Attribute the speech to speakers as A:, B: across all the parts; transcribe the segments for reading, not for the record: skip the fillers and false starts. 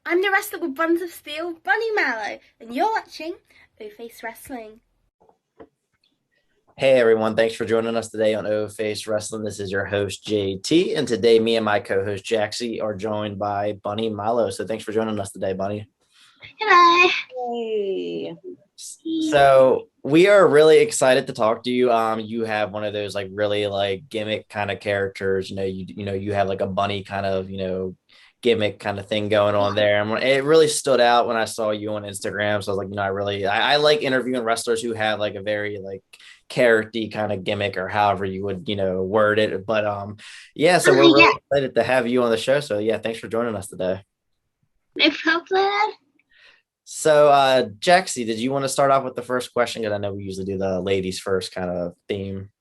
A: I'm the wrestler with buns of steel, Bunny Mallow, and you're watching O-Face Wrestling.
B: Hey everyone, thanks for joining us today on O Face Wrestling. This is your host JT, and today me and my co-host Jaxie are joined by Bunny Mallow. So thanks for joining us today, Bunny.
A: Hello.
C: Hey.
B: So we are really excited to talk to you. You have one of those like really like gimmick kind of characters. You have like a bunny kind of gimmick kind of thing going on there. And it really stood out when I saw you on Instagram. So I was like, I like interviewing wrestlers who have like a very like character kind of gimmick or however you would word it. But so we're really excited to have you on the show. So yeah, thanks for joining us today.
A: No problem.
B: So Jaxie, did you want to start off with the first question? Because I know we usually do the ladies first kind of theme.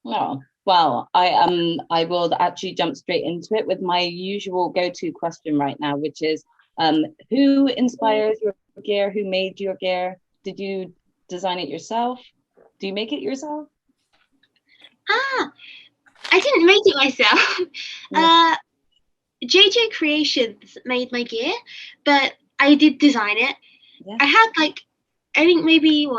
C: Oh, well, I will actually jump straight into it with my usual go-to question right now, which is who inspires your gear? Who made your gear? Did you design it yourself? Do you make it yourself?
A: I didn't make it myself. Yeah. JJ Creations made my gear, but I did design it. Yeah. I had I think maybe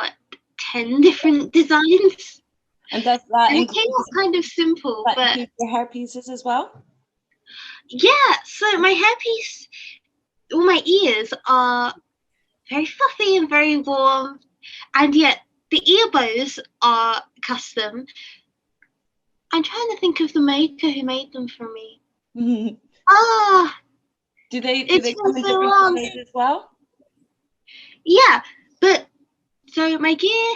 A: 10 different designs.
C: And does that
A: and it came out kind of simple, but
C: your hair pieces as well?
A: Yeah, so my hairpiece, all my ears are very fluffy and very warm, and yet the ear bows are custom. I'm trying to think of the maker who made them for me.
C: Do they come in different colors as well?
A: Yeah, but so my gear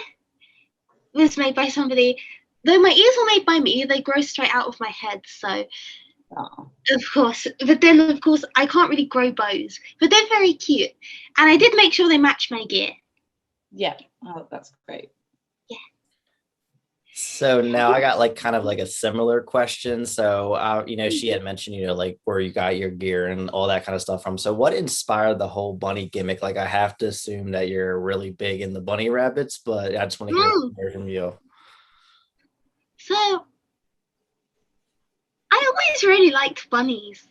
A: was made by somebody. Though my ears were made by me, they grow straight out of my head. So, of course, but then of course I can't really grow bows. But they're very cute, and I did make sure they match my gear.
C: Yeah. Oh, that's great.
A: Yeah.
B: So now I got kind of a similar question. So, she had mentioned, where you got your gear and all that kind of stuff from. So what inspired the whole bunny gimmick? I have to assume that you're really big in the bunny rabbits, but I just want to hear from you.
A: So I always really liked bunnies.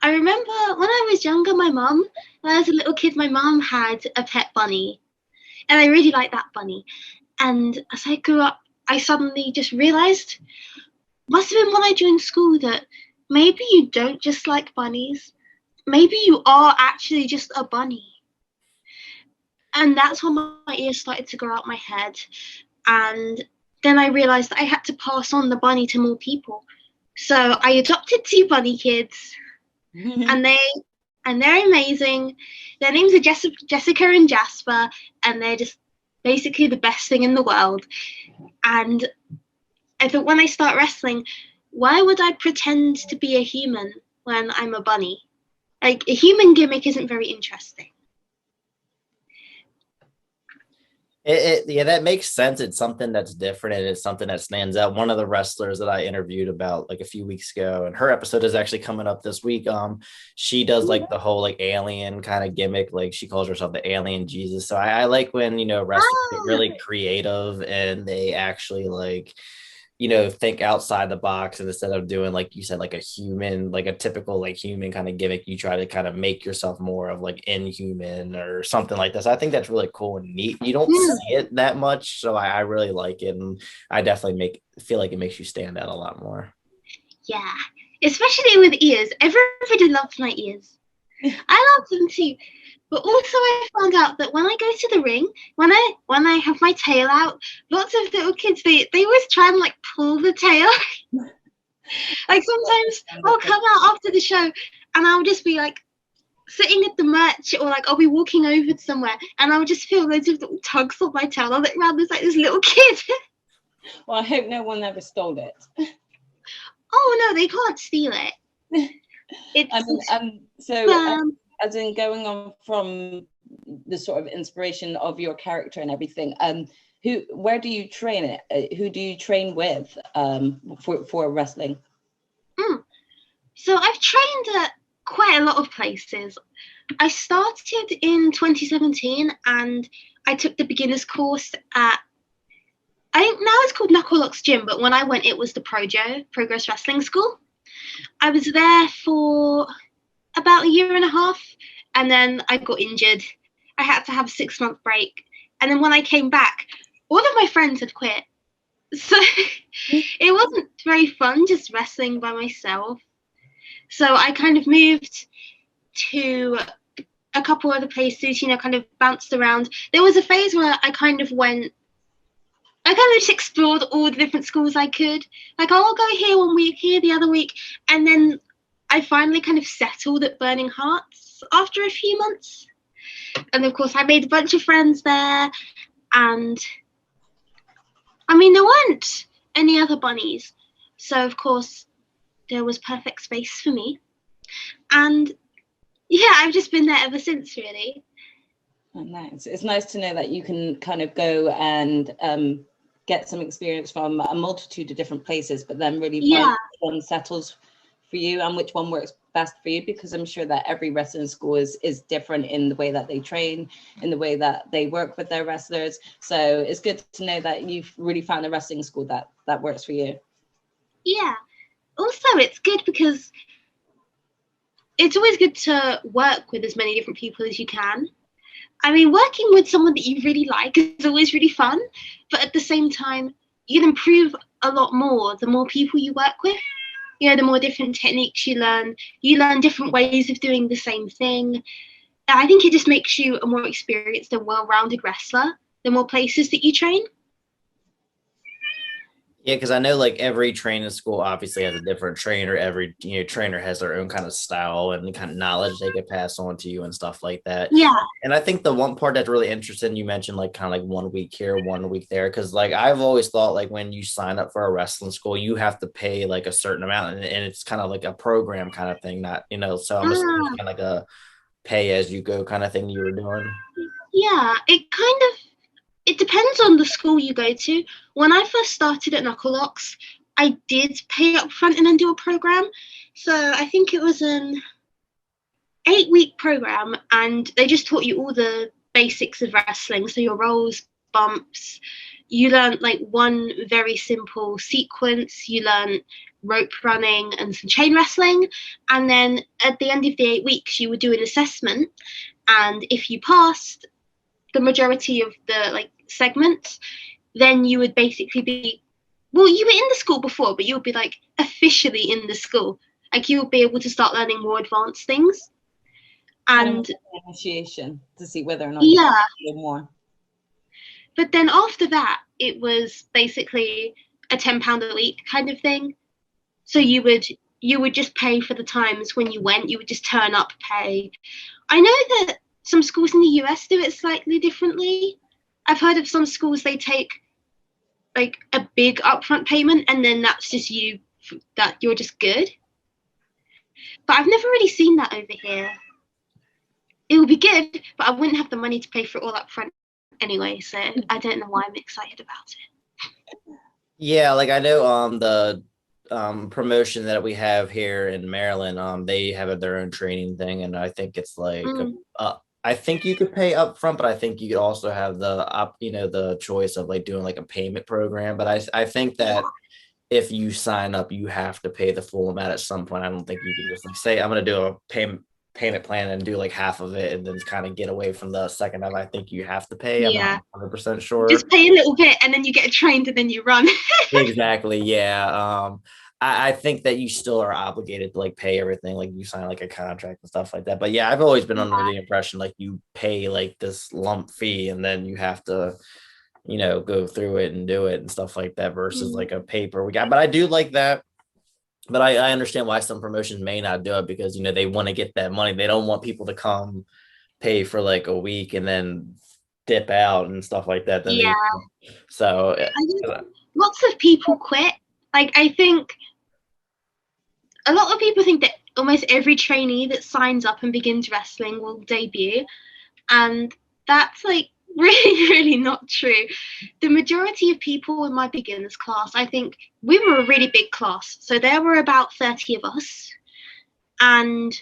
A: I remember when I was younger, when I was a little kid, my mom had a pet bunny, and I really liked that bunny. And as I grew up, I suddenly just realized, must have been when I joined school, that maybe you don't just like bunnies. Maybe you are actually just a bunny. And that's when my ears started to grow out my head. And then I realized that I had to pass on the bunny to more people. So I adopted 2 bunny kids, and they're amazing. Their names are Jessica and Jasper, and they're just basically the best thing in the world. And I thought, when I start wrestling, why would I pretend to be a human when I'm a bunny? A human gimmick isn't very interesting.
B: Yeah, that makes sense. It's something that's different, and it's something that stands out. One of the wrestlers that I interviewed about a few weeks ago, and her episode is actually coming up this week. She does the whole alien kind of gimmick. She calls herself the alien Jesus. So I like when wrestlers get really creative and they actually think outside the box, and instead of doing, like you said, a human, a typical human kind of gimmick, you try to kind of make yourself more of inhuman or something like this. I think that's really cool and neat. You don't see it that much, so I really like it, and I definitely feel like it makes you stand out a lot more.
A: Yeah, especially with ears. Everybody loves my ears. I love them too. But also I found out that when I go to the ring, when I have my tail out, lots of little kids, they always try and pull the tail. Sometimes I'll come out after the show and I'll just be sitting at the merch, or I'll be walking over somewhere and I'll just feel loads of little tugs on my tail. I'll look around, there's this little kid.
C: Well, I hope no one ever stole it.
A: Oh no, they can't steal it.
C: As in going on from the sort of inspiration of your character and everything, where do you train it? Who do you train with for wrestling?
A: So I've trained at quite a lot of places. I started in 2017 and I took the beginner's course at, I think now it's called Knucklelock's Gym, but when I went it was the Progress Wrestling School. I was there for about a year and a half, and then I got injured. I had to have a 6-month break. And then when I came back, all of my friends had quit. So it wasn't very fun just wrestling by myself. So I kind of moved to a couple other places, kind of bounced around. There was a phase where I kind of just explored all the different schools I could. Like, I'll go here 1 week, here the other week. And then I finally kind of settled at Burning Hearts after a few months. And of course, I made a bunch of friends there. And I mean, there weren't any other bunnies. So, of course, there was perfect space for me. And yeah, I've just been there ever since, really.
C: Oh, nice. It's nice to know that you can kind of go and get some experience from a multitude of different places, but then really find which one settles for you and which one works best for you, because I'm sure that every wrestling school is different in the way that they train, in the way that they work with their wrestlers. So it's good to know that you've really found a wrestling school that works for you.
A: Yeah. Also, it's good because it's always good to work with as many different people as you can. I mean, working with someone that you really like is always really fun, but at the same time, you can improve a lot more the more people you work with. The more different techniques you learn different ways of doing the same thing. I think it just makes you a more experienced and well-rounded wrestler the more places that you train.
B: Yeah, because I know like every training school obviously has a different trainer. Every trainer has their own kind of style and the kind of knowledge they could pass on to you and stuff like that.
A: Yeah.
B: And I think the one part that's really interesting, you mentioned like kind of like 1 week here, 1 week there, because like I've always thought like when you sign up for a wrestling school, you have to pay like a certain amount, and it's kind of like a program kind of thing, not so I'm assuming it's kind of like a pay as you go kind of thing you were doing.
A: Yeah, it depends on the school you go to. When I first started at Knuckle Locks, I did pay up front and then do a program. So I think it was an 8-week program, and they just taught you all the basics of wrestling. So your rolls, bumps. You learned like one very simple sequence. You learned rope running and some chain wrestling. And then at the end of the 8 weeks, you would do an assessment. And if you passed the majority of the segments, then you would basically be, well, you were in the school before, but you would be like officially in the school. Like you would be able to start learning more advanced things. And
C: initiation to see whether or not you can do more.
A: But then after that, it was basically a £10 a week kind of thing. So you would just pay for the times when you went. You would just turn up, pay. I know that some schools in the US do it slightly differently. I've heard of some schools, they take like a big upfront payment, and then that's just that you're just good. But I've never really seen that over here. It would be good, but I wouldn't have the money to pay for it all up front anyway, so I don't know why I'm excited about it.
B: Yeah, like I know the promotion that we have here in Maryland, they have their own training thing, and I think it's like I think you could pay up front, but I think you could also have the choice of like doing like a payment program. But I think that if you sign up, you have to pay the full amount at some point. I don't think you can just like say I'm going to do a payment plan and do like half of it and then kind of get away from the second half. I think you have to pay.
A: Yeah.
B: I'm not 100% sure.
A: Just pay a little bit and then you get trained and then you run.
B: Exactly. Yeah. I think that you still are obligated to like pay everything, like you sign like a contract and stuff like that. But yeah, I've always been under the impression like you pay like this lump fee and then you have to, go through it and do it and stuff like that versus like a paper we got. But I do like that. But I understand why some promotions may not do it because, they want to get that money. They don't want people to come pay for like a week and then dip out and stuff like that. Then so
A: lots of people quit. Like, I think a lot of people think that almost every trainee that signs up and begins wrestling will debut. And that's like really, really not true. The majority of people in my beginners class, I think we were a really big class. So there were about 30 of us. And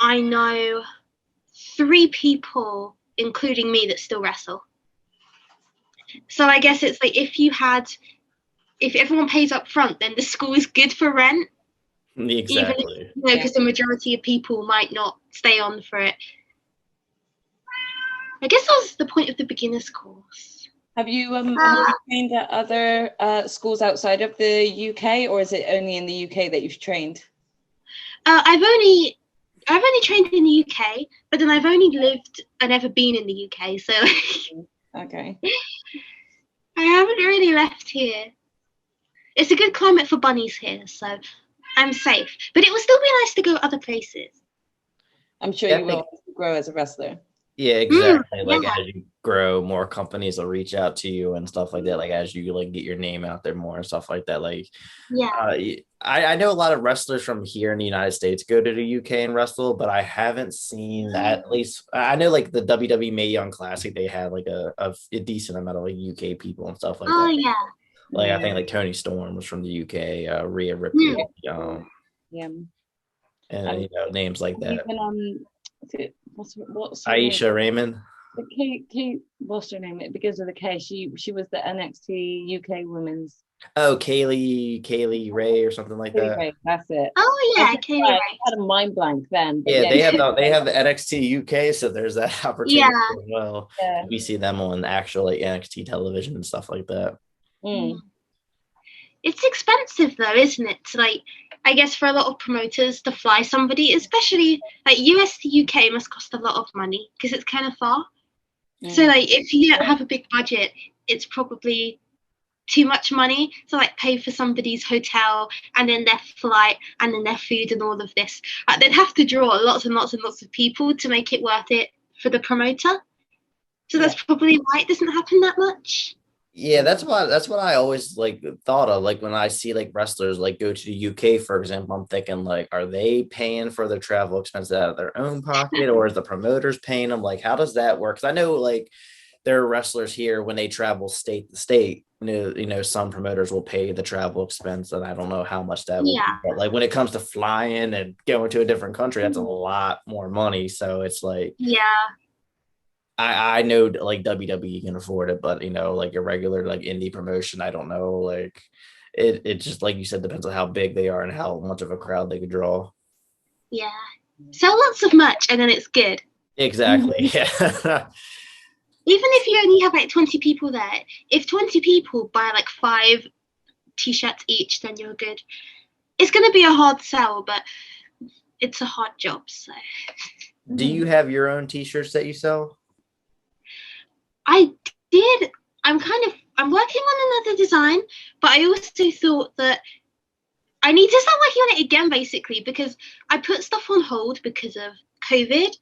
A: I know 3 people, including me, that still wrestle. So I guess it's like if everyone pays up front, then the school is good for rent.
B: Exactly.
A: Even if, because the majority of people might not stay on for it. I guess that was the point of the beginner's course.
C: Have you trained at other schools outside of the UK, or is it only in the UK that you've trained?
A: I've only trained in the UK, but then I've only lived and never been in the UK, so
C: okay.
A: I haven't really left here. It's a good climate for bunnies here, so I'm safe. But it will still be nice to go other places.
C: I'm sure you will grow as a wrestler.
B: Yeah, exactly.
A: Yeah.
B: As you grow, more companies will reach out to you and stuff like that. Like as you like get your name out there more and stuff like that. Like, I know a lot of wrestlers from here in the United States go to the UK and wrestle, but I haven't seen that. At least I know like the WWE Mae Young Classic, they had like a decent amount of like UK people and stuff like that.
A: Oh yeah.
B: Like I think like Tony Storm was from the UK, Rhea Ripley, and names like that.
C: What's
B: Aisha Raymond.
C: Kate, what's her name? It begins with a K. She was the NXT UK women's.
B: Oh, Kaylee Ray or something like that.
C: Ray, that's it.
A: Oh yeah, Kaylee Ray.
C: I had a mind blank then.
B: Yeah, they have the NXT UK, so there's that opportunity as well.
C: Yeah.
B: We see them on actual like NXT television and stuff like that.
A: It's expensive though, isn't it? Like, I guess for a lot of promoters to fly somebody, especially like US to UK, must cost a lot of money because it's kind of far. So like, if you don't have a big budget, it's probably too much money to like pay for somebody's hotel and then their flight and then their food and all of this. They'd have to draw lots and lots and lots of people to make it worth it for the promoter. So that's probably why it doesn't happen that much.
B: Yeah, that's what I always like thought of. Like when I see like wrestlers like go to the UK, for example, I'm thinking like, are they paying for their travel expenses out of their own pocket, or is the promoters paying them? Like, how does that work? Because I know like there are wrestlers here when they travel state to state. You know, some promoters will pay the travel expense, and I don't know how much that will be. But like when it comes to flying and going to a different country, that's a lot more money. So it's like, I know like WWE can afford it, but you know, like a regular like indie promotion, I don't know. Like it just like you said, depends on how big they are and how much of a crowd they could draw.
A: Yeah. Sell lots of merch and then it's good.
B: Exactly. Yeah.
A: Even if you only have like 20 people there, if 20 people buy like 5 t-shirts each, then you're good. It's gonna be a hard sell, but it's a hard job, so.
B: Do you have your own t-shirts that you sell?
A: I did. I'm working on another design, but I also thought that I need to start working on it again, basically, because I put stuff on hold because of COVID,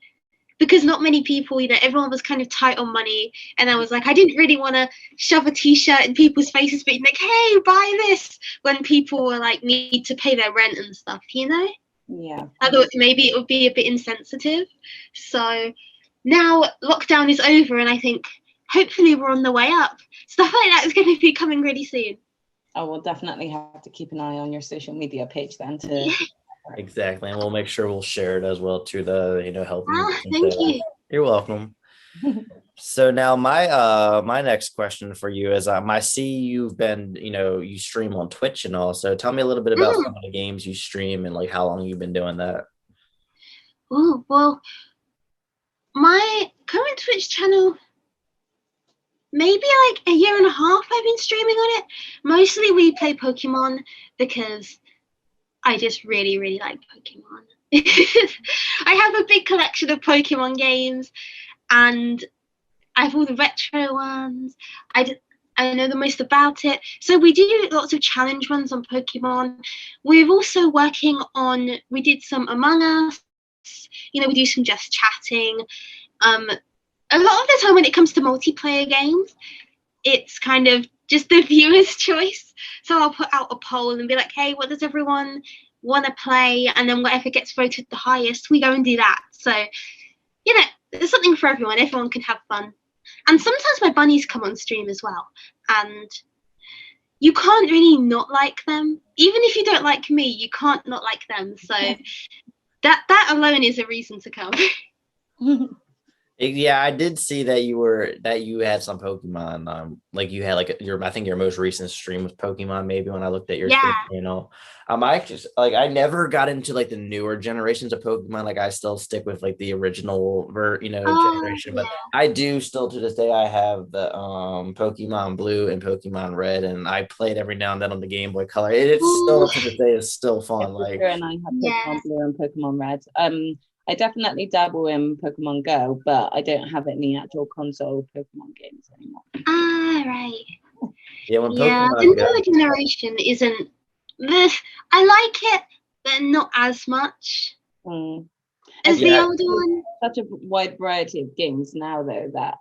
A: because not many people, you know, everyone was kind of tight on money, and I was like, I didn't really want to shove a t-shirt in people's faces, being like, hey, buy this, when people were like, need to pay their rent and stuff, you know?
C: Yeah.
A: I thought maybe it would be a bit insensitive. So now lockdown is over, and I think hopefully we're on the way up. Stuff like that is going to be coming really soon.
C: I will definitely have to keep an eye on your social media page then to.
B: Exactly, and we'll make sure we'll share it as well to the help you.
A: Thank you.
B: You're welcome. So now my next question for you is I see you've been you stream on Twitch and all. So tell me a little bit about some of the games you stream and like how long you've been doing that.
A: Oh well, my current Twitch channel, maybe like a year and a half I've been streaming on it. Mostly we play Pokemon because I just really, really like Pokemon. I have a big collection of Pokemon games, and I have all the retro ones. I know the most about it. So we do lots of challenge runs on Pokemon. We're also we did some Among Us. We do some just chatting. A lot of the time when it comes to multiplayer games, it's kind of just the viewer's choice. So I'll put out a poll and be like, hey, what does everyone want to play? And then whatever gets voted the highest, we go and do that. So, there's something for everyone. Everyone can have fun. And sometimes my bunnies come on stream as well. And you can't really not like them. Even if you don't like me, you can't not like them. So that alone is a reason to come.
B: Yeah, I did see that you had some Pokemon. Like you had like I think your most recent stream was Pokemon. Maybe when I looked at your
A: Yeah.
B: Twitch channel, I just like I never got into like the newer generations of Pokemon. Like I still stick with like the original
A: Oh,
B: generation. But
A: yeah.
B: I do still to this day I have the Pokemon Blue and Pokemon Red, and I played every now and then on the Game Boy Color. It's
A: Ooh,
B: still to this day it's still
C: My
B: fun.
C: sister
B: Like
C: and I have
A: yeah.
C: Pokemon Blue and Pokemon Red. I definitely dabble in Pokemon Go, but I don't have any actual console Pokemon games anymore.
A: Ah, right.
B: yeah, when
A: Yeah, the
B: Pokemon Go.
A: newer generation isn't. I like it, but not as much
C: Mm.
A: as
C: It's
A: the
B: Yeah,
A: older one.
C: such a wide variety of games now, though, that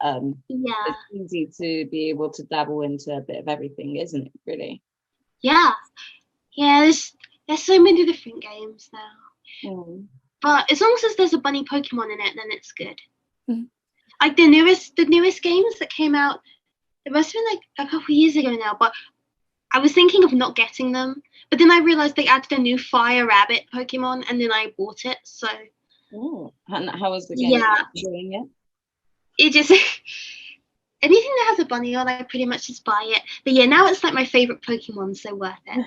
A: Yeah,
C: it's easy to be able to dabble into a bit of everything, isn't it? Really.
A: yeah, yeah. There's so many different games now.
C: Mm.
A: But as long as there's a bunny Pokemon in it, then it's good.
C: Mhm.
A: Like the newest games that came out, it must have been like a couple years ago now. But I was thinking of not getting them, but then I realized they added a new Fire Rabbit Pokemon, and then I bought it. So
C: Oh, and how was the game
A: yeah,
C: doing it?
A: it just anything that has a bunny on, I pretty much just buy it. But yeah, now it's like my favorite Pokemon, so worth it.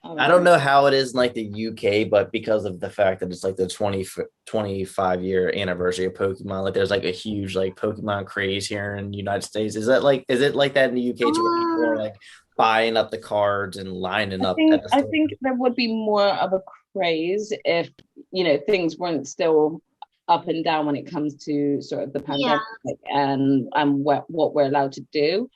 B: I don't know how it is in like the UK, but because of the fact that it's like the 25-year anniversary of Pokemon, like there's like a huge like Pokemon craze here in the United States. Is it like that in the UK too, where people are
A: Uh,
B: like buying up the cards and lining up at the
C: I
B: store?
C: think there would be more of a craze if things weren't still up and down when it comes to sort of the
A: yeah,
C: pandemic and what we're allowed to do.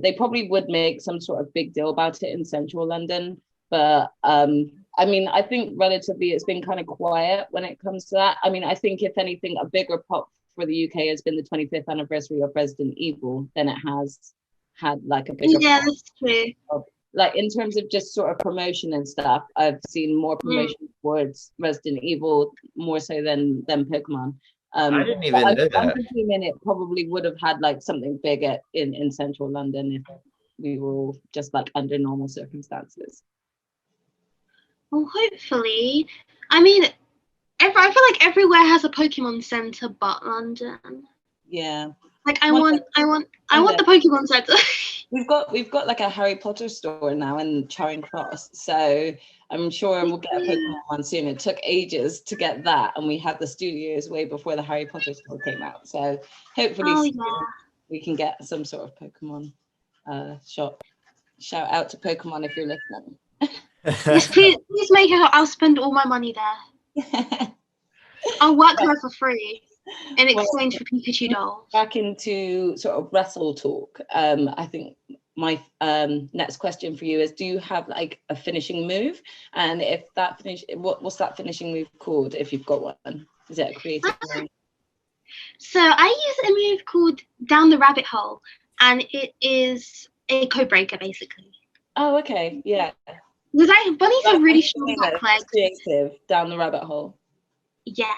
C: They probably would make some sort of big deal about it in central London, but I mean, I think relatively it's been kind of quiet when it comes to that. I mean, I think if anything, a bigger pop for the UK has been the 25th anniversary of Resident Evil than it has had like a bigger
A: yeah,
C: pop.
A: that's true.
C: Like in terms of just sort of promotion and stuff, I've seen more
A: Mm.
C: promotion towards Resident Evil more so than Pokemon.
B: I didn't
C: But
B: even know
C: I'm
B: that.
C: presuming it probably would have had like something bigger in central London if we were all just like under normal circumstances.
A: Well, hopefully. I mean, I feel like everywhere has a Pokemon Center but London.
C: Yeah.
A: Like
C: One
A: I want
C: day.
A: the Pokemon Center.
C: We've got like a Harry Potter store now in Charing Cross, so I'm sure we'll get a Pokemon one soon. It took ages to get that, and we had the studios way before the Harry Potter store came out. So hopefully
A: Oh
C: soon
A: yeah.
C: we can get some sort of Pokemon shop. Shout out to Pokemon if you're listening.
A: Yes, please make it. I'll spend all my money there. I'll work there for free in
C: Well,
A: exchange for Pikachu dolls.
C: back into sort of wrestle talk. I think my next question for you is: do you have like a finishing move? And if that what's that finishing move called? If you've got one, is it a creative one?
A: So I use a move called Down the Rabbit Hole, and it is a code breaker basically.
C: Oh, okay, yeah.
A: Because bunnies have really strong back legs.
C: Creative down the rabbit hole.
A: Yeah.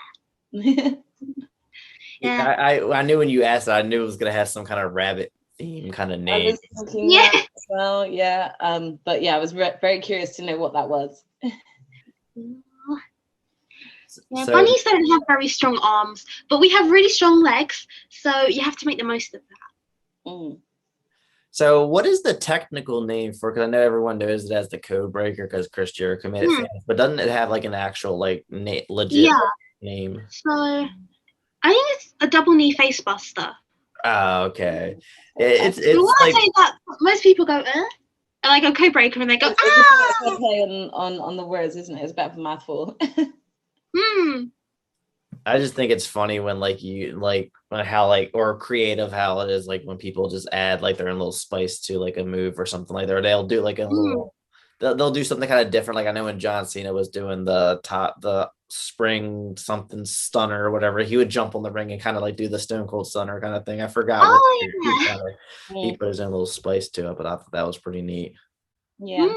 B: Yeah. I knew when you asked that, I knew it was gonna have some kind of rabbit theme kind of name.
C: I was thinking
A: Yeah.
C: that as well, yeah. But yeah, I was very curious to know what that was.
A: Yeah,
B: So,
A: bunnies don't have very strong arms, but we have really strong legs, so you have to make the most of that.
C: Mm.
B: so what is the technical name for? Because I know everyone knows it as the Code Breaker because Chris Jericho made it famous, but doesn't it have like an actual like legit name?
A: So I think it's a double knee face buster.
B: Oh, okay.
A: But when
B: like
A: I say that, most people go, And I go code breaker, and they go,
C: It's a bit of a play on the words, isn't it? It's a bit of a mouthful.
B: I just think it's funny when like you like how like or creative how it is like when people just add like their own little spice to like a move or something like that. Or they'll do like a little they'll do something kind of different. Like I know when John Cena was doing the spring something stunner or whatever, he would jump on the ring and kind of like do the Stone Cold Stunner kind of thing. I forgot what he put his own little spice to it, but I thought that was pretty neat.
C: Yeah.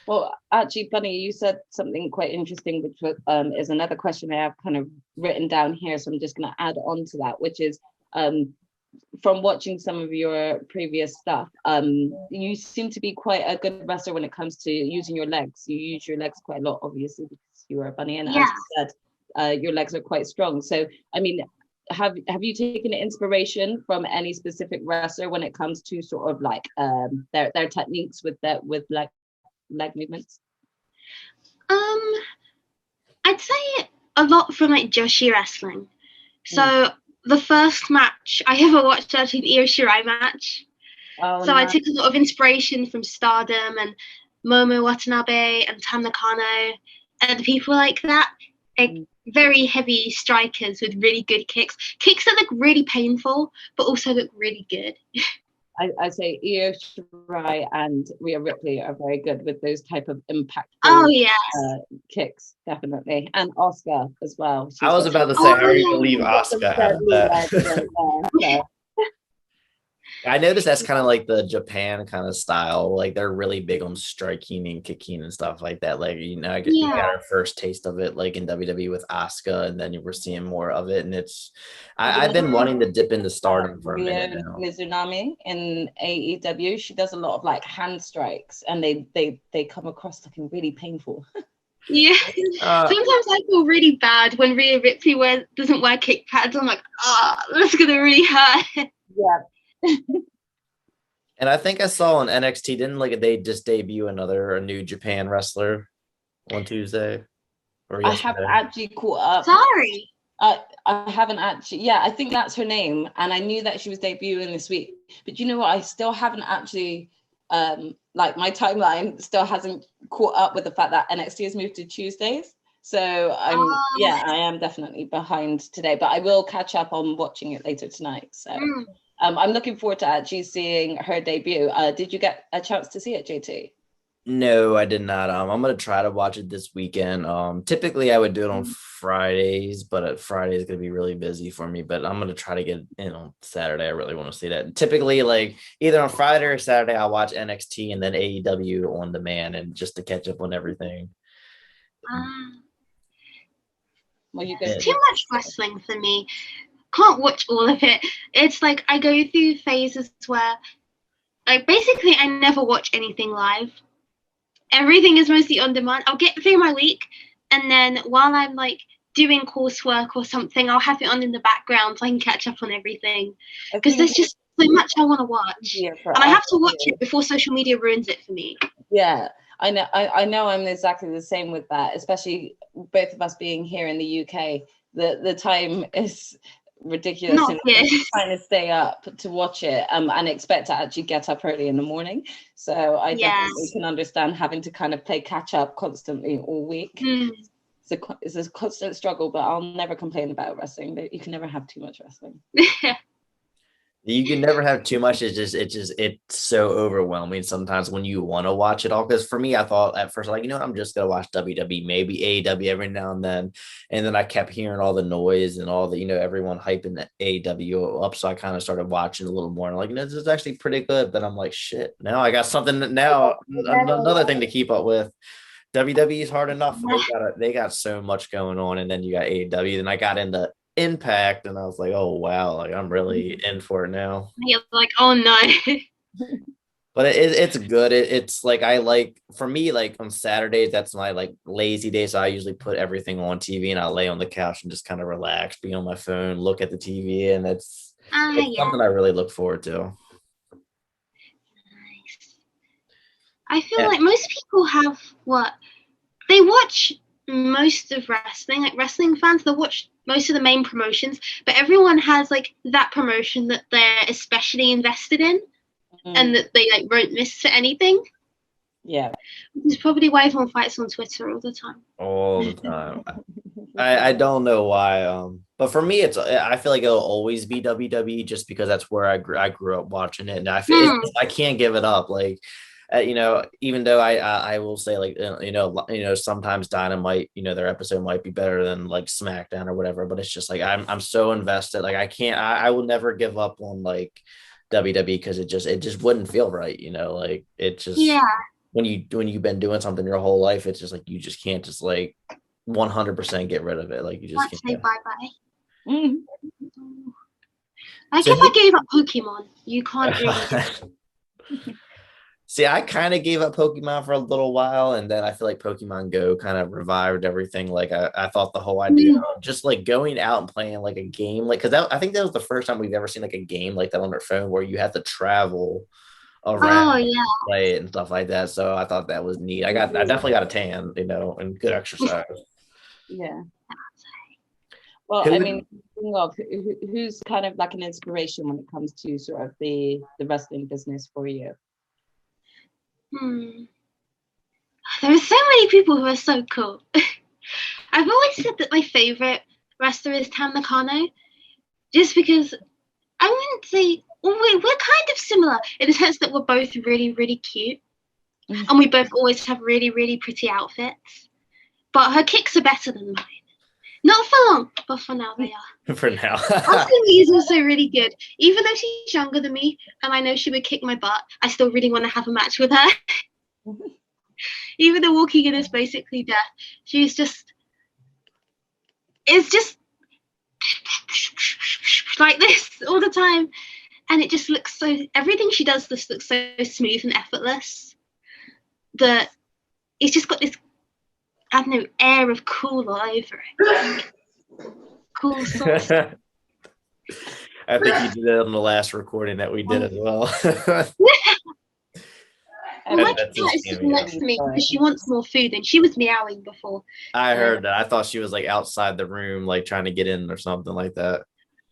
C: Well, actually, Bunny, you said something quite interesting, which is another question I have kind of written down here. So I'm just going to add on to that, which is from watching some of your previous stuff, you seem to be quite a good wrestler when it comes to using your legs. You use your legs quite a lot, obviously, because you are a bunny. And as you said, your legs are quite strong. So, I mean, have you taken inspiration from any specific wrestler when it comes to sort of like their techniques with leg movements?
A: I'd say a lot from like Joshi wrestling. So the first match I ever watched was actually the Io Shirai match. So I took a lot of inspiration from Stardom and Momo Watanabe and Tam Nakano and people like that. Like very heavy strikers with really good kicks. Kicks that look really painful, but also look really good.
C: I say Io Shirai and Rhea Ripley are very good with those type of impactful kicks, definitely. And Asuka as well.
B: I was about to say, how are you going to leave Asuka out of that? I noticed that's kind of like the Japan kind of style. Like they're really big on striking and kicking and stuff like that. Like, you know, I guess we got our first taste of it like in WWE with Asuka, and then we're seeing more of it. And it's, I've been wanting to dip into Stardom for a minute now.
C: Mizunami in AEW, she does a lot of like hand strikes, and they come across looking really painful.
A: Yeah. Sometimes I feel really bad when Rhea Ripley doesn't wear kick pads. I'm like, that's gonna really hurt.
C: Yeah.
B: And I think I saw on NXT, didn't like they just debut a new Japan wrestler on Tuesday? Or
C: I haven't actually caught up.
A: Sorry.
C: I haven't actually. Yeah, I think that's her name, and I knew that she was debuting this week. But you know what? I still haven't actually. Like my timeline still hasn't caught up with the fact that NXT has moved to Tuesdays. So I am definitely behind today, but I will catch up on watching it later tonight. So. I'm looking forward to actually seeing her debut. Did you get a chance to see it, JT?
B: No, I did not. I'm gonna try to watch it this weekend. Typically I would do it on Fridays, but Friday is gonna be really busy for me. But I'm gonna try to get in on Saturday. I really want to see that. Typically, like either on Friday or Saturday, I'll watch NXT and then AEW on demand, and just to catch up on everything.
A: It's too much wrestling for me. Can't watch all of it. It's like I go through phases where like basically I never watch anything live. Everything is mostly on demand. I'll get through my week, and then while I'm like doing coursework or something, I'll have it on in the background so I can catch up on everything, because there's just so much I want to watch, and I have to watch it before social media ruins it for me.
C: Yeah, I know I'm exactly the same with that, especially both of us being here in the UK. The time is ridiculous trying to stay up to watch it and expect to actually get up early in the morning. So I definitely can understand having to kind of play catch up constantly all week. It's a constant struggle, but I'll never complain about wrestling. But you can never have too much wrestling.
B: You can never have too much. It's so overwhelming sometimes when you want to watch it all. Because for me, I thought at first, like, you know what, I'm just gonna watch WWE, maybe AEW every now and then I kept hearing all the noise and all the, you know, everyone hyping the AEW up. So I kind of started watching a little more, and like, you know, this is actually pretty good. But I'm like, shit, now I got something now, another thing to keep up with. WWE is hard enough. They got so much going on, and then you got AEW. Then I got into Impact, and I was like, oh wow, like I'm really in for it now.
A: You're like, oh no.
B: But it's good. It's like, for me, like on Saturdays, that's my like lazy day, so I usually put everything on TV and I lay on the couch and just kind of relax, be on my phone, look at the TV, and it's something I really look forward to.
A: Nice. I feel like most people have they watch most of wrestling, like wrestling fans, they watch most of the main promotions, but everyone has like that promotion that they're especially invested in and that they like won't miss for anything.
C: Yeah,
A: which is probably why everyone fights on Twitter all the time.
B: I don't know why, but for me, I feel like it'll always be WWE, just because that's where I grew up watching it, and I feel I can't give it up. Like, you know, even though I will say, like, you know, sometimes Dynamite, you know, their episode might be better than like SmackDown or whatever, but it's just like I'm so invested. Like I will never give up on like WWE, because it just wouldn't feel right, you know, like it just when you've been doing something your whole life, it's just like you just can't just like 100% get rid of it. Like you just can't
A: say bye-bye. Like, if I gave up Pokemon, you can't really
B: See, I kind of gave up Pokemon for a little while, and then I feel like Pokemon Go kind of revived everything. Like I thought the whole idea
A: Mm.
B: of just like going out and playing like a game, like because I think that was the first time we've ever seen like a game like that on our phone where you have to travel around
A: Oh
B: and
A: yeah.
B: play it and stuff like that. So I thought that was neat. I definitely got a tan, and good exercise.
C: Yeah. Well,
B: Who
C: I mean, thinking of who's kind of like an inspiration when it comes to sort of the wrestling business for you?
A: Hmm. There are so many people who are so cool. I've always said that my favorite wrestler is Tam Nakano, just because I wouldn't say we're kind of similar in the sense that we're both really, really cute, and we both always have really, really pretty outfits. But her kicks are better than mine. Not for long, but for now they are.
B: for now?
A: Asuka Lee is also really good. Even though she's younger than me, and I know she would kick my butt, I still really want to have a match with her. Even though walking in is basically death, it's just like this all the time, and it just looks so. Everything she does just looks so smooth and effortless that it's just got this, I don't know, air of cool all over it. Cool sauce.
B: I think you did that on the last recording that we did as well.
A: Well, my cat is sitting next to me because she wants more food, and she was meowing before.
B: I heard that. I thought she was like outside the room, like trying to get in or something like that.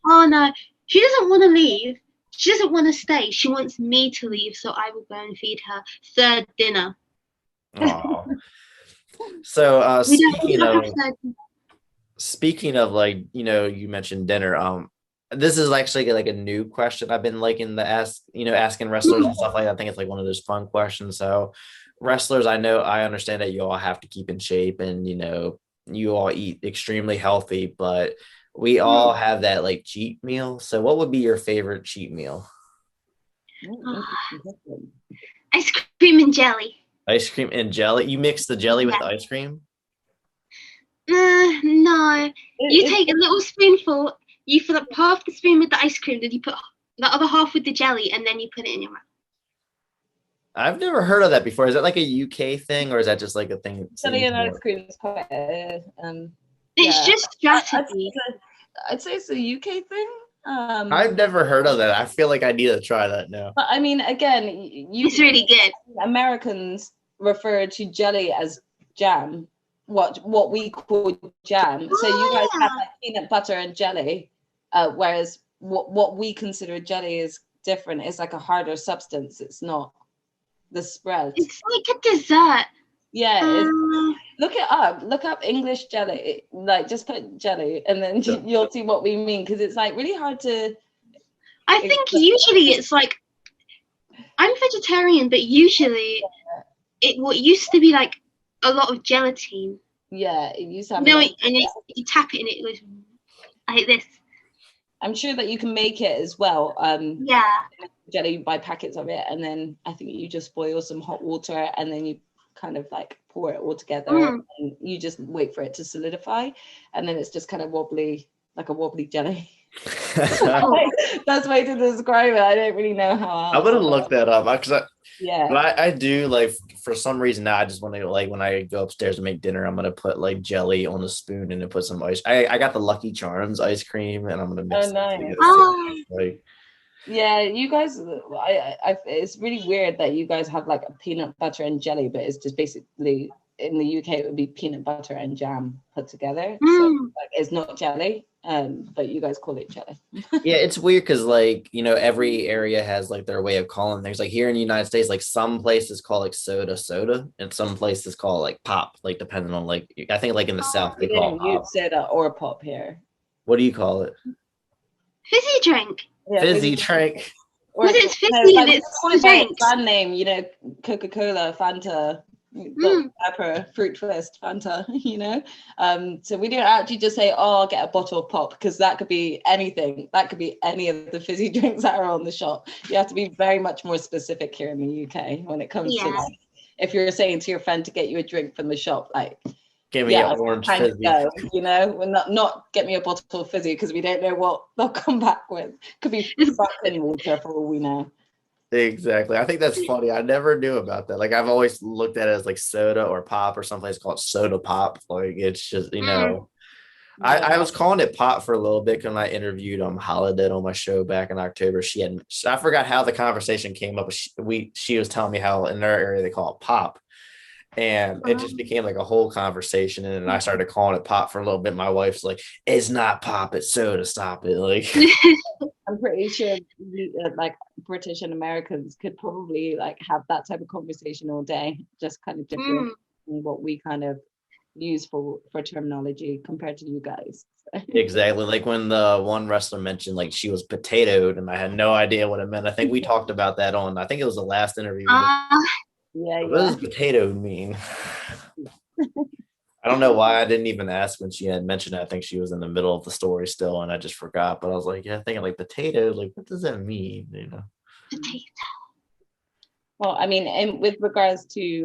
A: Oh no, she doesn't want to leave. She doesn't want to stay. She wants me to leave, so I will go and feed her third dinner.
B: Oh. So speaking of like, you mentioned dinner. This is actually like a new question I've been liking to ask, asking wrestlers and stuff like that. I think it's like one of those fun questions. So wrestlers, I understand that you all have to keep in shape and, you all eat extremely healthy, but we all have that like cheat meal. So what would be your favorite cheat meal?
A: Ice cream and jelly.
B: Ice cream and jelly? You mix the jelly with the ice cream?
A: No. You take a little spoonful, you fill up half the spoon with the ice cream, then you put the other half with the jelly, and then you put it in your mouth.
B: I've never heard of that before. Is that like a UK thing, or is that just like a thing?
C: Jelly and ice cream is quite
A: it's just strategy.
C: I'd say it's a UK thing.
B: I've never heard of that. I feel like I need to try that now.
C: But I mean, again,
A: it's really good.
C: Americans refer to jelly as jam, what we call jam. So you guys have like peanut butter and jelly, whereas what we consider jelly is different. It's like a harder substance. It's not the spread.
A: It's like a dessert.
C: Yeah. Look it up. Look up English jelly. Like just put jelly, and then you'll see what we mean, because it's like really hard to.
A: I think usually it's like, I'm vegetarian, but usually what used to be like a lot of gelatin.
C: Yeah, it used to have.
A: And you tap it and it goes like this.
C: I'm sure that you can make it as well.
A: Yeah.
C: Jelly, you buy packets of it, and then I think you just boil some hot water, and then you kind of like pour it all together, and you just wait for it to solidify, and then it's just kind of wobbly, like a wobbly jelly. That's the way to describe it. I don't really know how
B: I would have looked that up because
C: yeah,
B: I do like, for some reason now I just want to, like, when I go upstairs to make dinner, I'm gonna put like jelly on a spoon and then put some ice. I got the Lucky Charms ice cream and I'm gonna mix
A: it.
B: Like,
C: yeah, you guys, it's really weird that you guys have like a peanut butter and jelly, but it's just basically, in the UK it would be peanut butter and jam put together. So like, it's not jelly, but you guys call it jelly.
B: Yeah, it's weird because like, every area has like their way of calling things. Like here in the United States, like some places call like soda, and some places call like pop, like depending on like, I think like in the South they call it pop.
C: Soda or pop here.
B: What do you call it?
A: Fizzy drink.
B: Yeah, fizzy drink.
A: Because it's fizzy and it's drink.
C: Brand name, Coca-Cola, Fanta, Pepper, Fruit Twist, Fanta, So we don't actually just say, oh, I'll get a bottle of pop, because that could be anything. That could be any of the fizzy drinks that are on the shop. You have to be very much more specific here in the UK when it comes to like, if you're saying to your friend to get you a drink from the shop, like,
B: give me an orange fizzy.
C: We're not get me a bottle of fizzy, because we don't know what they'll come back with. Could be sparkling water for all we know.
B: Exactly. I think that's funny. I never knew about that. Like I've always looked at it as like soda or pop, or someplace called soda pop. Like it's just,
A: Mm.
B: I was calling it pop for a little bit when I interviewed Holiday on my show back in October. I forgot how the conversation came up. She was telling me how in their area they call it pop. And it just became like a whole conversation. And then I started calling it pop for a little bit. My wife's like, it's not pop, it's soda, stop it. Like
C: I'm pretty sure like British and Americans could probably like have that type of conversation all day, just kind of different in what we kind of use for terminology compared to you guys.
B: exactly. Like when the one wrestler mentioned like she was potatoed and I had no idea what it meant. I think we talked about that I think it was the last interview. What does potato mean? I don't know why I didn't even ask when she had mentioned it. I think she was in the middle of the story still, and I just forgot. But I was like, yeah, thinking like potato, like what does that mean?
A: Potato.
C: Well, I mean, with regards to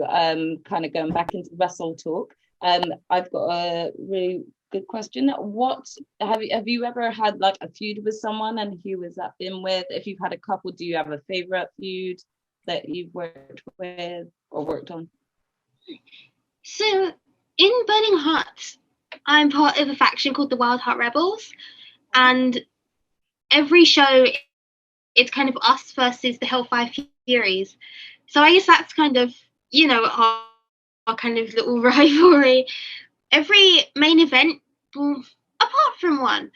C: kind of going back into wrestle talk, I've got a really good question. What have you ever had like a feud with someone, and who has that been with? If you've had a couple, do you have a favorite feud that you've worked with or worked on?
A: So in Burning Hearts, I'm part of a faction called the Wild Heart Rebels, and every show it's kind of us versus the Hellfire Furies. So I guess that's kind of, our kind of little rivalry. Every main event, apart from one,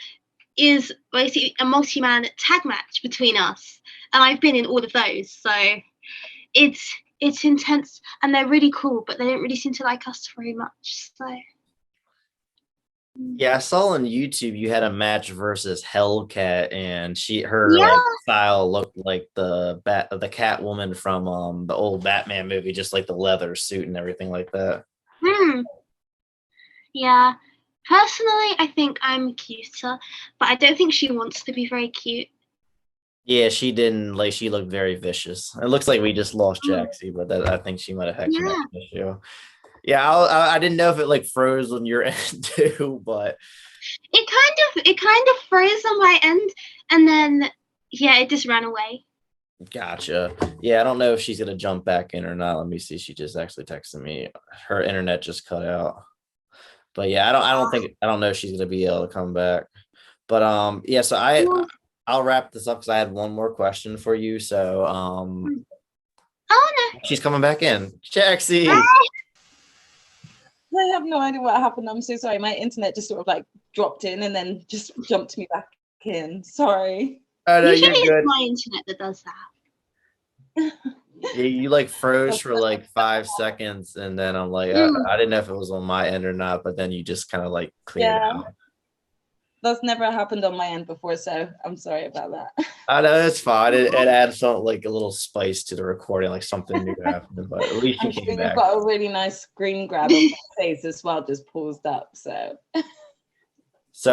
A: is basically a multi-man tag match between us, and I've been in all of those. So it's intense, and they're really cool, but they don't really seem to like us very much. So
B: yeah, I saw on YouTube you had a match versus Hellcat, and her
A: yeah.
B: style looked like the Catwoman from the old Batman movie, just like the leather suit and everything like that.
A: Yeah. Personally, I think I'm cuter, but I don't think she wants to be very cute.
B: Yeah, she didn't like. She looked very vicious. It looks like we just lost Jaxie, but I think she might have had connection issue. Yeah, I didn't know if it like froze on your end too, but
A: it kind of froze on my end, and then it just ran away.
B: Gotcha. Yeah, I don't know if she's gonna jump back in or not. Let me see. She just actually texted me. Her internet just cut out. But yeah, I don't know if she's gonna be able to come back. But yeah, so I'll wrap this up because I had one more question for you. So
A: Oh no.
B: She's coming back in. Jaxie.
C: I have no idea what happened. I'm so sorry. My internet just sort of like dropped in and then just jumped me back in. Sorry.
B: Oh no,
A: usually
B: you're good.
A: It's my internet that does that.
B: Yeah, you like froze for like 5 seconds, and then I'm like, I didn't know if it was on my end or not, but then you just kind of like cleared out.
C: That's never happened on my end before, so I'm sorry about that.
B: I know it's fine. It adds something like a little spice to the recording, like something new happened. But at least you came back.
C: You've got a really nice screen grab of my face as well, just paused up.
B: So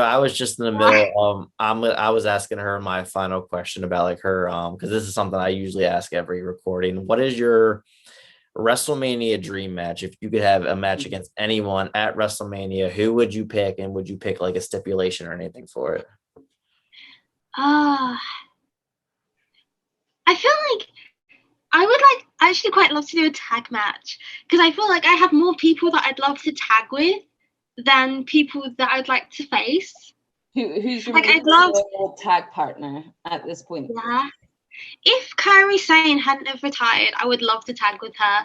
B: I was just in the middle. I was asking her my final question about like her because this is something I usually ask every recording. What is your Wrestlemania dream match? If you could have a match against anyone at Wrestlemania, who would you pick, and would you pick like a stipulation or anything for it?
A: I feel like I would actually quite love to do a tag match, because I feel like I have more people that I'd love to tag with than people that I'd like to face.
C: Who's your tag partner at this point?
A: Yeah. If Kairi Sane hadn't have retired, I would love to tag with her.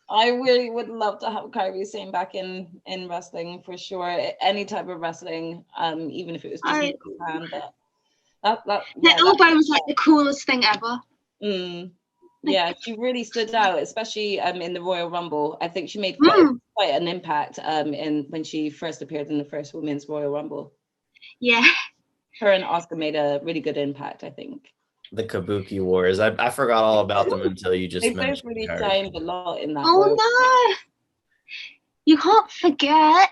C: I really would love to have Kairi Sane back in wrestling for sure. Any type of wrestling, even if it was just
A: the elbow was like the coolest thing ever.
C: Yeah, she really stood out, especially in the Royal Rumble. I think she made quite an impact when she first appeared in the first Women's Royal Rumble.
A: Yeah.
C: Her and Asuka made a really good impact, I think.
B: The Kabuki Warriors. I forgot all about them until you just mentioned.
C: They both really shined a lot in that.
A: Oh no! You can't forget.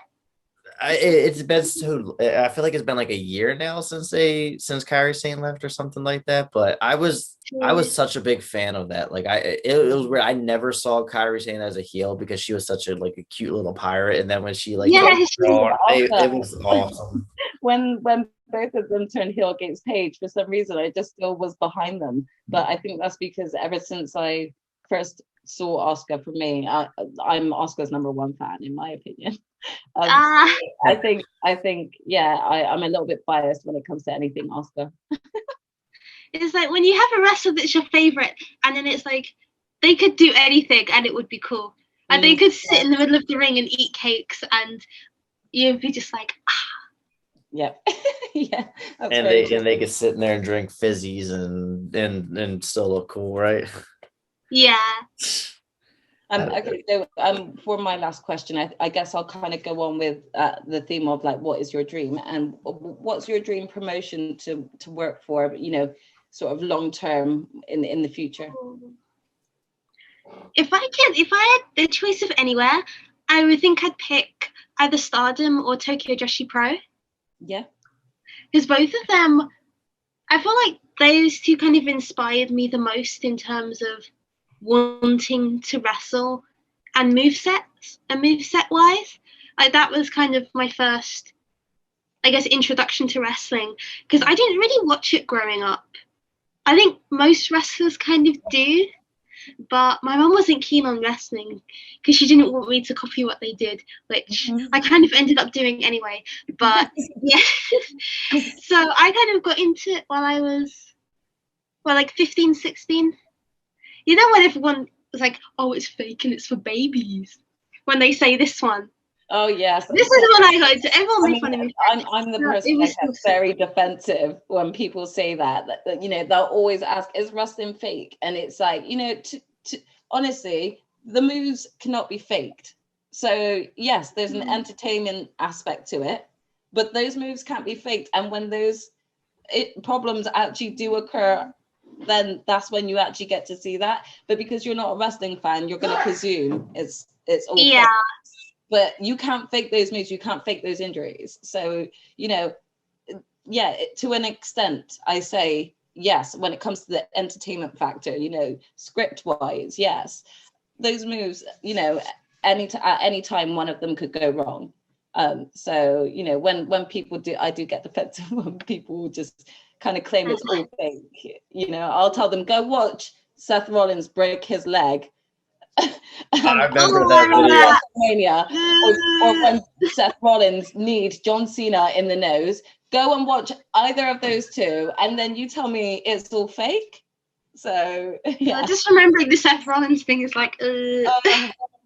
B: It's been so. I feel like it's been like a year now since Kairi Sane left or something like that. But I was such a big fan of that. Like it was weird. I never saw Kairi Sane as a heel because she was such a cute little pirate. And then when she it was awesome.
C: When both of them turned heel against Paige, for some reason I just still was behind them. But I think that's because ever since I first saw Asuka, for me, I'm Asuka's #1 fan, in my opinion. I think, yeah, I'm a little bit biased when it comes to anything Asuka.
A: It's like when you have a wrestler that's your favorite, and then it's like they could do anything and it would be cool. And they could sit in the middle of the ring and eat cakes, and you'd be just like,
C: yeah. Yeah.
B: And they could sit in there and drink fizzies and still look cool, right?
A: Yeah.
C: Okay, so for my last question, I guess I'll kind of go on with the theme of like, what is your dream, and what's your dream promotion to work for, you know, sort of long term in the future?
A: If I had the choice of anywhere, I would think I'd pick either Stardom or Tokyo Joshi Pro.
C: Yeah.
A: Because both of them, I feel like those two kind of inspired me the most in terms of wanting to wrestle and moveset wise. Like that was kind of my first, I guess, introduction to wrestling, because I didn't really watch it growing up. I think most wrestlers kind of do, but my mum wasn't keen on wrestling because she didn't want me to copy what they did, which I kind of ended up doing anyway. But yeah, so I kind of got into it while I was, like 15, 16. You know when everyone was like, oh, it's fake and it's for babies, when they say this one.
C: Oh yes.
A: This is the one I got into. Everyone made fun of me.
C: I'm the person that gets very defensive when people say that, you know, they'll always ask, is wrestling fake? And it's like, you know, honestly, the moves cannot be faked. So yes, there's an entertainment aspect to it, but those moves can't be faked. And when those problems actually do occur, then that's when you actually get to see that. But because you're not a wrestling fan, you're going to presume it's all fake. But you can't fake those moves. You can't fake those injuries. So, you know, yeah, to an extent, I say yes, when it comes to the entertainment factor, you know, script wise, yes, those moves, you know, at any time, one of them could go wrong. So, you know, when people do, I do get defensive when people just kind of claim it's all fake. You know, I'll tell them, go watch Seth Rollins break his leg.
B: I remember that
C: video. Or when Seth Rollins kneed John Cena in the nose. Go and watch either of those two, and then you tell me it's all fake. So yeah,
A: just remembering the Seth Rollins thing is like,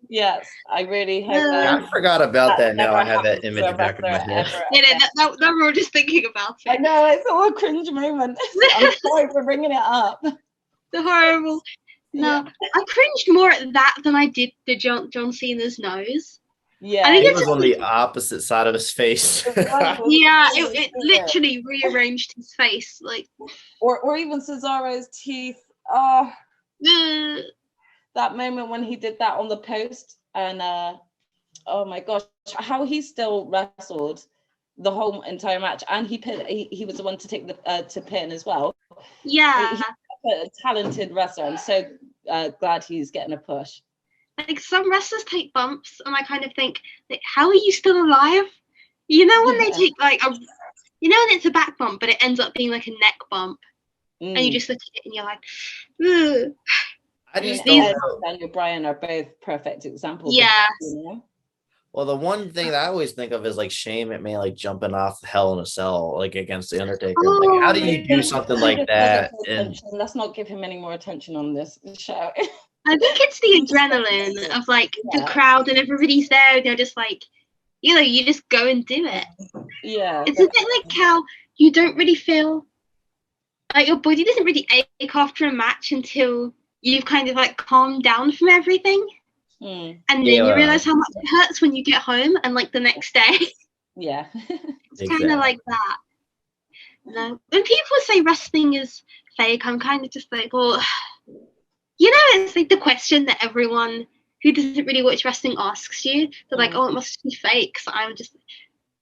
C: yes, I really hope
B: I forgot about that. Now I have that image back in my head.
A: That we're all just thinking about it.
C: I know, it's all a cringe moment. I'm sorry for bringing it up.
A: The horrible. No, I cringed more at that than I did the John Cena's nose.
C: Yeah,
A: I think
B: it was on the opposite side of his face.
A: Yeah, it literally rearranged his face, like.
C: Or even Cesaro's teeth. That moment when he did that on the post, and oh my gosh, how he still wrestled the whole entire match, and he was the one to take to pin as well.
A: Yeah,
C: he's a talented wrestler. I'm so glad he's getting a push.
A: Like some wrestlers take bumps, and I kind of think, like, how are you still alive? You know when they take like when it's a back bump, but it ends up being like a neck bump, and you just look at it and you're like, ugh.
C: I just Daniel Bryan are both perfect examples.
A: Yeah.
C: You know?
B: Well, the one thing that I always think of is like Shane McMahon, like jumping off Hell in a Cell, like against the Undertaker. Like, how do you do something like that? And
C: let's not give him any more attention on this show.
A: I think it's the adrenaline of like the crowd and everybody's there. They're just like, you know, you just go and do it.
C: Yeah.
A: It's a bit like how you don't really feel like your body doesn't really ache after a match until you've kind of like calmed down from everything. And then you realize how much it hurts when you get home and like the next day.
C: Yeah.
A: It's kind of like that. No. When people say wrestling is fake, I'm kind of just like, well, you know, it's like the question that everyone who doesn't really watch wrestling asks you. They're like, oh, it must be fake. So I'm just,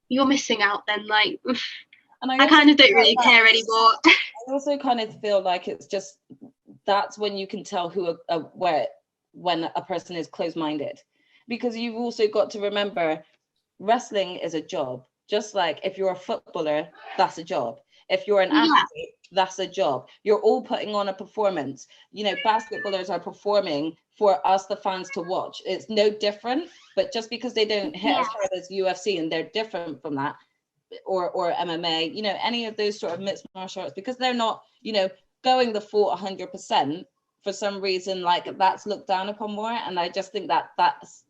A: you're missing out then. Like, and I kind of don't really care anymore.
C: I also kind of feel like it's just, that's when you can tell when a person is closed-minded, because you've also got to remember wrestling is a job. Just like if you're a footballer, that's a job. If you're an
A: Yeah.
C: athlete, that's a job. You're all putting on a performance. You know, basketballers are performing for us, the fans, to watch. It's no different, but just because they don't hit as hard as UFC and they're different from that, or MMA, you know, any of those sort of mixed martial arts, because they're not, you know, going the full 100%, for some reason, like, that's looked down upon more. And I just think that that's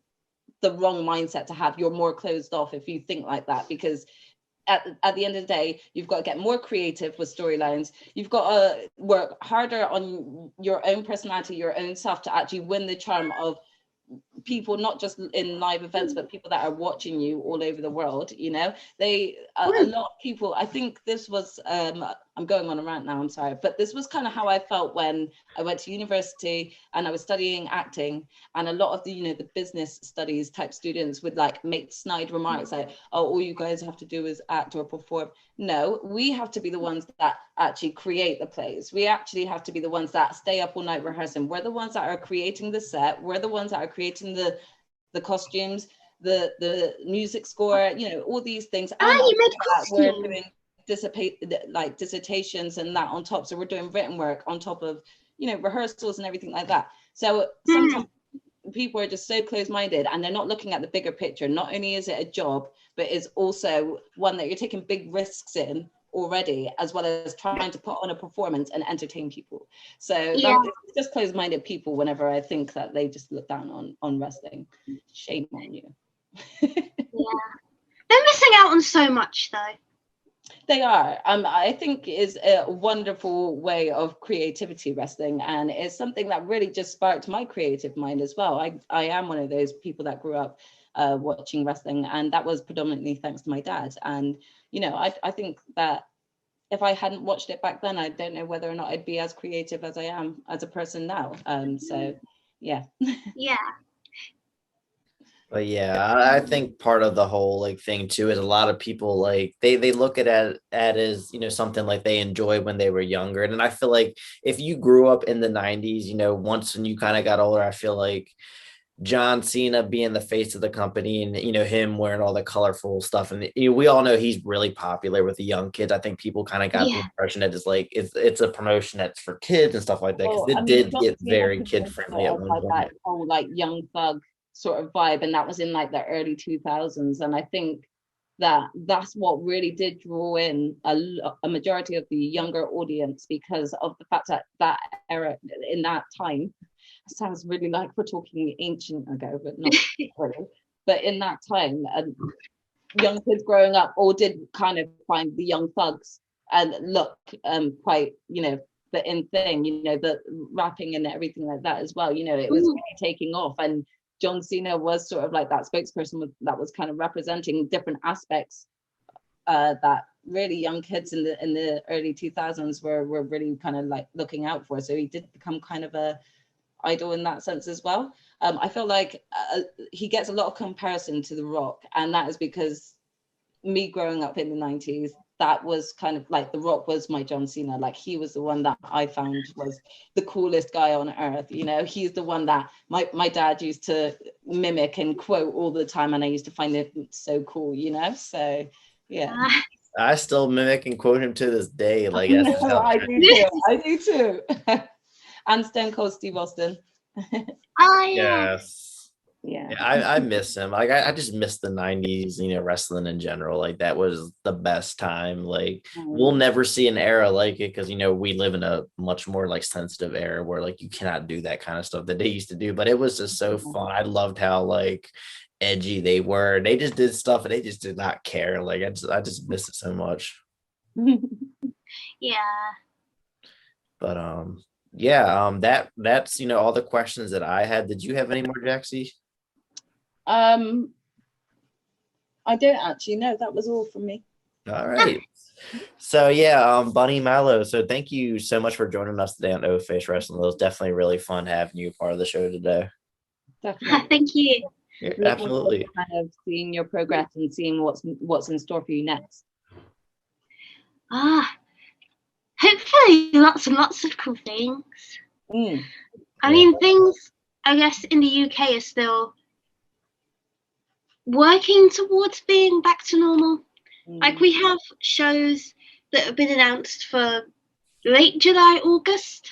C: the wrong mindset to have. You're more closed off if you think like that, because at the end of the day, you've got to get more creative with storylines. You've got to work harder on your own personality, your own self, to actually win the charm of people, not just in live events, but people that are watching you all over the world. You know, a lot of people, I think this was, I'm going on a rant now, I'm sorry, but this was kind of how I felt when I went to university and I was studying acting, and a lot of the, you know, the business studies type students would like make snide remarks like, oh, all you guys have to do is act or perform. No, we have to be the ones that actually create the plays. We actually have to be the ones that stay up all night rehearsing. We're the ones that are creating the set. We're the ones that are creating the costumes, the music score, you know, all these things. And
A: you made
C: we're
A: costumes.
C: doing dissertations and that on top. So we're doing written work on top of, you know, rehearsals and everything like that. So sometimes people are just so close-minded and they're not looking at the bigger picture. Not only is it a job, but it's also one that you're taking big risks in already, as well as trying to put on a performance and entertain people. So it's just close-minded people whenever I think that they just look down on wrestling. Shame on you.
A: They're missing out on so much though.
C: They are. I think is a wonderful way of creativity, wrestling, and it's something that really just sparked my creative mind as well. I am one of those people that grew up watching wrestling, and that was predominantly thanks to my dad. And you know, I think that if I hadn't watched it back then, I don't know whether or not I'd be as creative as I am as a person now. So yeah.
A: Yeah.
B: But yeah, I think part of the whole like thing too is a lot of people like they look at it as, you know, something like they enjoyed when they were younger. And I feel like if you grew up in the 90s, you know, once when you kind of got older, I feel like John Cena being the face of the company and, you know, him wearing all the colorful stuff. And you know, we all know he's really popular with the young kids. I think people kind of got the impression that it's like it's a promotion that's for kids and stuff like that, because it did get very kid friendly at one point.
C: That whole like young thug sort of vibe, and that was in like the early 2000s. And I think that's what really did draw in a majority of the younger audience, because of the fact that era, in that time, it sounds really like we're talking ancient ago, but not really. But in that time, young kids growing up all did kind of find the young thugs and look quite, you know, the in thing, you know, the rapping and everything like that as well. You know, it was really taking off, and John Cena was sort of like that spokesperson that was kind of representing different aspects that really young kids in the early 2000s were really kind of like looking out for. So he did become kind of a idol in that sense as well. I feel like he gets a lot of comparison to The Rock, and that is because me growing up in the 90s, that was kind of like The Rock was my John Cena. Like, he was the one that I found was the coolest guy on earth. You know, he's the one that my dad used to mimic and quote all the time, and I used to find it so cool, you know? So yeah.
B: I still mimic and quote him to this day. Like,
C: I do too. And Stone Cold Steve Austin.
B: Yes.
C: Yeah,
B: I miss him. Like, I just miss the 90s, you know, wrestling in general. Like, that was the best time. Like, we'll never see an era like it, because, you know, we live in a much more like sensitive era where like you cannot do that kind of stuff that they used to do. But it was just so fun. I loved how like edgy they were. They just did stuff and they just did not care. Like, I just miss it so much.
A: Yeah.
B: But yeah, that's, you know, all the questions that I had. Did you have any more, Jaxie?
C: I don't actually know. That was all from me.
B: All right. So yeah, Bunny Mallow. So thank you so much for joining us today on O Face Wrestling. It was definitely really fun having you part of the show today.
C: Definitely.
A: Thank you.
B: Yeah, absolutely.
C: Kind of seeing your progress and seeing what's in store for you next.
A: Hopefully lots and lots of cool things. I mean, things, I guess, in the UK are still working towards being back to normal. Like we have shows that have been announced for late July, August.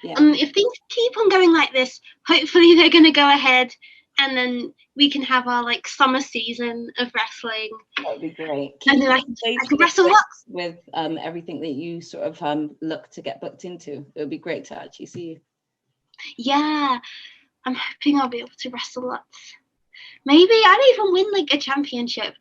C: Yeah.
A: If things keep on going like this, hopefully they're going to go ahead, and then we can have our like summer season of wrestling.
C: That would be great.
A: And then I can wrestle up
C: with everything that you sort of look to get booked into. It would be great to actually see you.
A: Yeah, I'm hoping I'll be able to wrestle lots. Maybe I'll even win like a championship.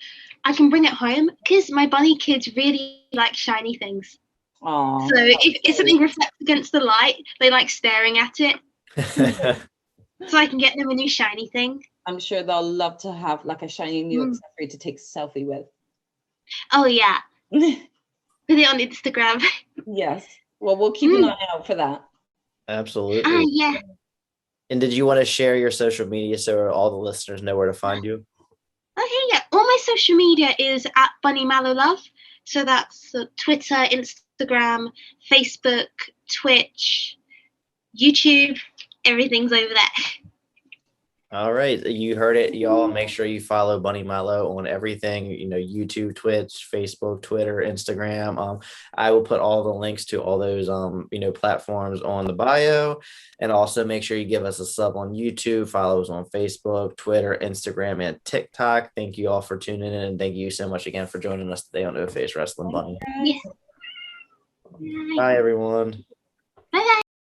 A: I can bring it home because my bunny kids really like shiny things.
C: Aww,
A: so if something reflects against the light, they like staring at it. So I can get them a new shiny thing.
C: I'm sure they'll love to have like a shiny new accessory to take a selfie with.
A: Oh yeah. Put it on Instagram.
C: Yes. Well, we'll keep an eye out for that.
B: Absolutely.
A: Yeah.
B: And did you want to share your social media so all the listeners know where to find you?
A: Okay, yeah. All my social media is at Bunny Mallow Love. So that's Twitter, Instagram, Facebook, Twitch, YouTube. Everything's over there.
B: All right, you heard it, y'all. Make sure you follow Bunny Mallow on everything, YouTube, Twitch, Facebook, Twitter, Instagram. I will put all the links to all those, platforms on the bio. And also make sure you give us a sub on YouTube, follow us on Facebook, Twitter, Instagram, and TikTok. Thank you all for tuning in. And thank you so much again for joining us today on No Face Wrestling Bunny.
A: Yeah.
B: Bye, everyone.
A: Bye-bye.